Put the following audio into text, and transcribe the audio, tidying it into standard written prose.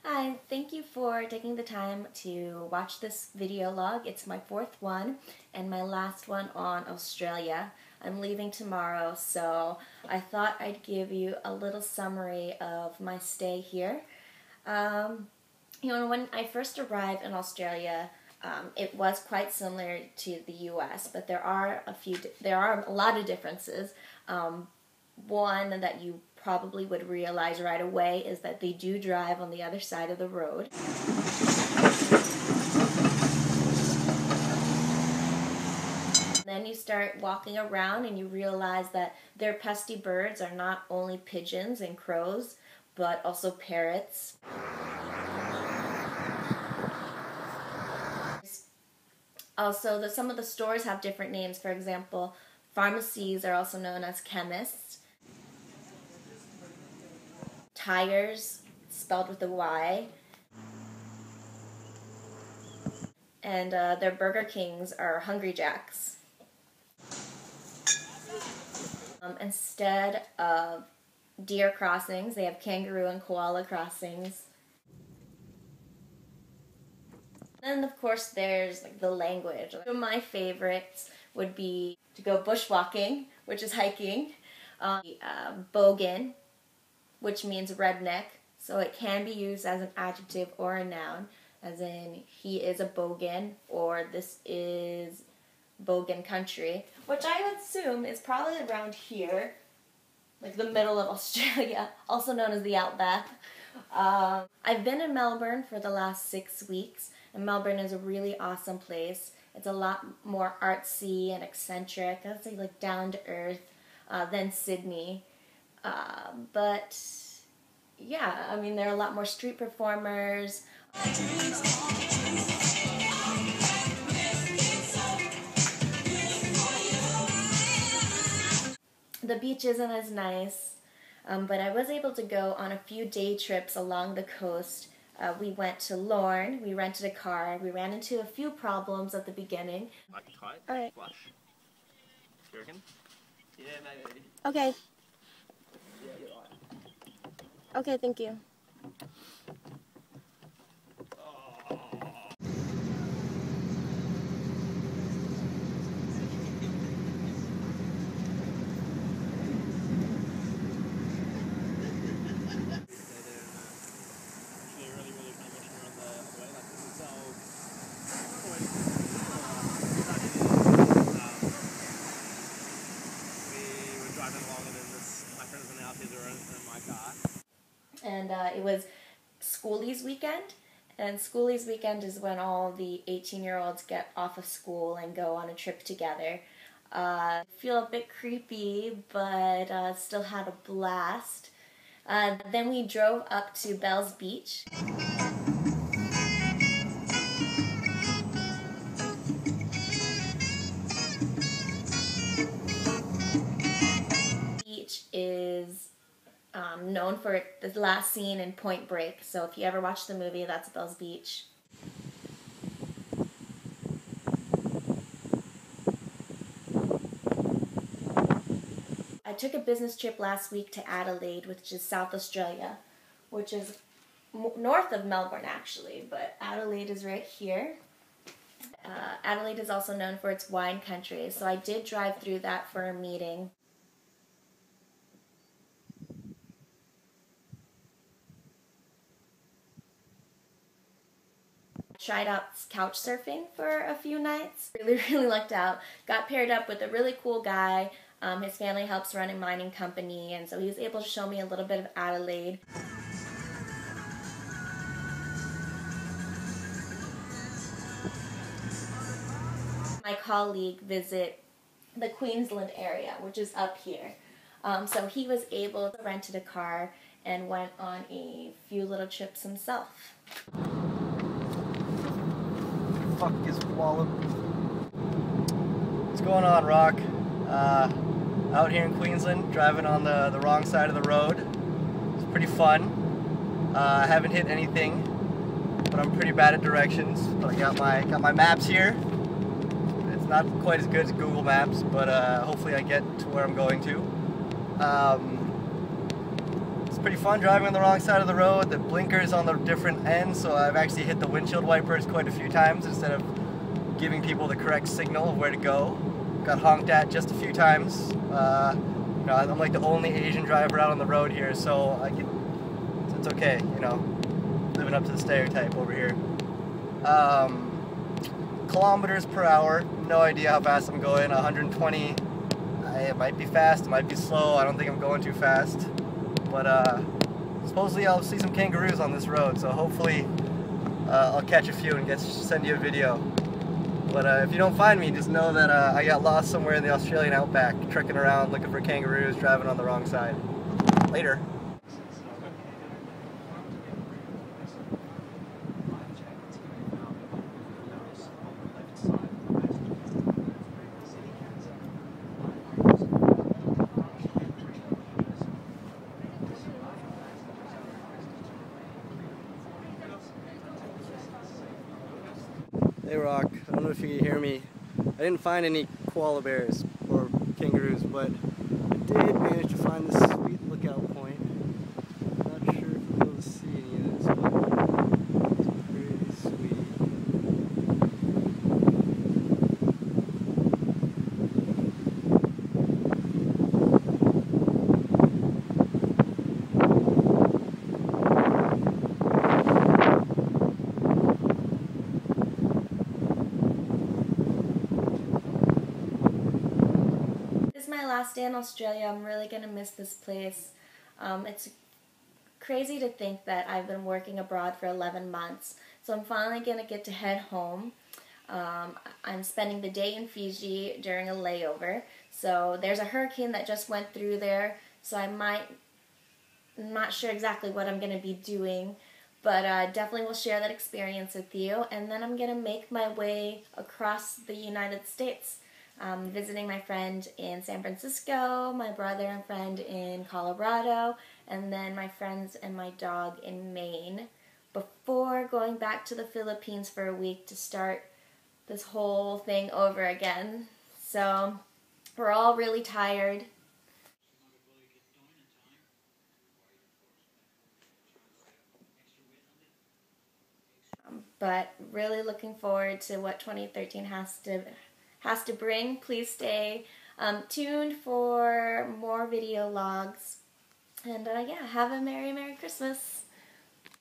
Hi, thank you for taking the time to watch this video log. It's my fourth one and my last one on Australia. I'm leaving tomorrow, so I thought I'd give you a little summary of my stay here. When I first arrived in Australia, it was quite similar to the US, but there are a lot of differences. One that you probably would realize right away is that they do drive on the other side of the road. Then you start walking around and you realize that their pesky birds are not only pigeons and crows, but also parrots. Also, some of the stores have different names. For example, pharmacies are also known as chemists. Tires, spelled with a Y. And their Burger Kings are Hungry Jacks. Instead of deer crossings, they have kangaroo and koala crossings. And of course there's the language. One of my favorites would be to go bushwalking, which is hiking. Bogun, which means redneck, so it can be used as an adjective or a noun, as in he is a bogan or this is bogan country, which I would assume is probably around here, like the middle of Australia, also known as the outback. I've been in Melbourne for the last 6 weeks, and Melbourne is a really awesome place. It's a lot more artsy and eccentric, I'd say like down to earth, than Sydney. But yeah, I mean, there are a lot more street performers. The beach isn't as nice, but I was able to go on a few day trips along the coast. We went to Lorne, we rented a car, we ran into a few problems at the beginning. Like tight, Alright. flush. You reckon? Yeah, maybe. Okay. Yeah, you're right. Okay, thank you. And it was Schoolies weekend, and Schoolies weekend is when all the 18-year-olds get off of school and go on a trip together. Feel a bit creepy, but still had a blast. Then we drove up to Bells Beach. Beach is known for the last scene in Point Break, so if you ever watch the movie, that's Bells Beach. I took a business trip last week to Adelaide, which is South Australia, which is north of Melbourne actually, but Adelaide is right here. Adelaide is also known for its wine country, so I did drive through that for a meeting. Tried out couch surfing for a few nights. Really lucked out. Got paired up with a really cool guy. His family helps run a mining company, and so he was able to show me a little bit of Adelaide. My colleague visit the Queensland area, which is up here. So he was able to rent a car and went on a few little trips himself. Fuck is Wallop. What's going on, Rock? Out here in Queensland, driving on the wrong side of the road. It's pretty fun. I haven't hit anything, but I'm pretty bad at directions. But I got my maps here. It's not quite as good as Google Maps, but hopefully I get to where I'm going to. It's pretty fun driving on the wrong side of the road. The blinker's on the different end, so I've actually hit the windshield wipers quite a few times instead of giving people the correct signal of where to go. Got honked at just a few times. You know, I'm like the only Asian driver out on the road here, so it's okay, you know, living up to the stereotype over here. Kilometers per hour, no idea how fast I'm going. 120. It might be fast, it might be slow. I don't think I'm going too fast, but supposedly I'll see some kangaroos on this road, so hopefully I'll catch a few and send you a video. But if you don't find me, just know that I got lost somewhere in the Australian outback, trekking around looking for kangaroos, driving on the wrong side. Later. Hey Rock, I don't know if you can hear me. I didn't find any koala bears or kangaroos, but I did manage to find this sweet lookout point. Not sure if you'll be able to see any of this, but it's pretty sweet. My last day in Australia. I'm really gonna miss this place. It's crazy to think that I've been working abroad for 11 months, so I'm finally gonna get to head home. I'm spending the day in Fiji during a layover, so there's a hurricane that just went through there, so I'm not sure exactly what I'm gonna be doing, but definitely will share that experience with you, and then I'm gonna make my way across the United States. Visiting my friend in San Francisco, my brother and friend in Colorado, and then my friends and my dog in Maine, before going back to the Philippines for a week to start this whole thing over again. So we're all really tired. But really looking forward to what 2013 has to bring. Please stay tuned for more video logs. And yeah, have a Merry Christmas.